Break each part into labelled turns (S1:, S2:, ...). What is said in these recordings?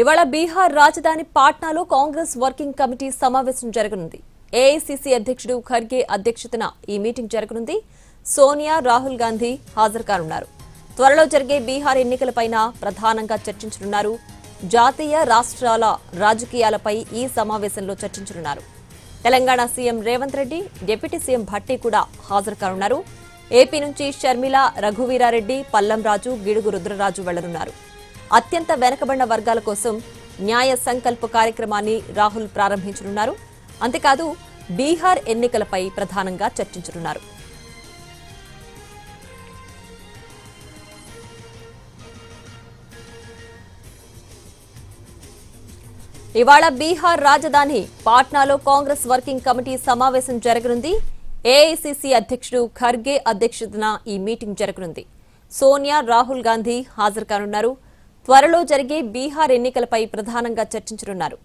S1: ఇవాళ బీహార్ రాజధాని పాట్నాలో Congress working committee సమావేశం జరగనుంది. ఏఐసీసీ అధ్యక్షుడు ఖర్గే అధ్యక్షతన ఈ మీటింగ్ జరగనుంది. సోనియా, రాహుల్ గాంధీ హాజరు కానున్నారు. త్వరలో జరిగే బీహార్ ఎన్నికలపైన ప్రధానంగా చర్చించనున్నారు. జాతీయ రాష్ట్రాల రాజకీయాలపై ఈ సమావేశంలో చర్చించనున్నారు. Telangana CM Revanth Reddy, deputy CM Bhatti కూడా హాజరు కానున్నారు. ఏపీ నుంచి షర్మిల, రఘువీరారెడ్డి, పల్లం రాజు, గిడుగు రుద్రరాజు వెళ్లనున్నారు. అత్యంత వెనుకబడిన వర్గాల కోసం న్యాయ సంకల్ప కార్యక్రమాన్ని రాహుల్ ప్రారంభించనున్నారు. అంతేకాదు బీహార్ ఎన్నికలపై ప్రధానంగా చర్చించనున్నారు. ఇవాళ బీహార్ రాజధాని పాట్నాలో కాంగ్రెస్ వర్కింగ్ కమిటీ సమావేశం జరగనుంది. ఏఐసీసీ అధ్యక్షుడు ఖర్గే అధ్యక్షతన ఈ మీటింగ్ జరగనుంది. సోనియా, రాహుల్ గాంధీ హాజరు కానున్నారు. త్వరలో జరిగే బీహార్ ఎన్నికలపై ప్రధానంగా చర్చించనున్నారు.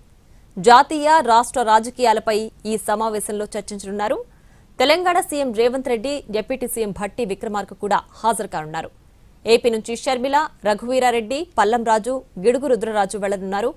S1: జాతీయ రాష్ట్ర రాజకీయాలపై ఈ సమావేశంలో చర్చించనున్నారు. Telangana CM Revanth Reddy, deputy CM Bhatti Vikramarka కూడా హాజరు కానున్నారు. ఏపీ నుంచి షర్మిల, రఘువీరారెడ్డి, పల్లం రాజు, గిడుగు రుద్రరాజు వెళ్లనున్నారు.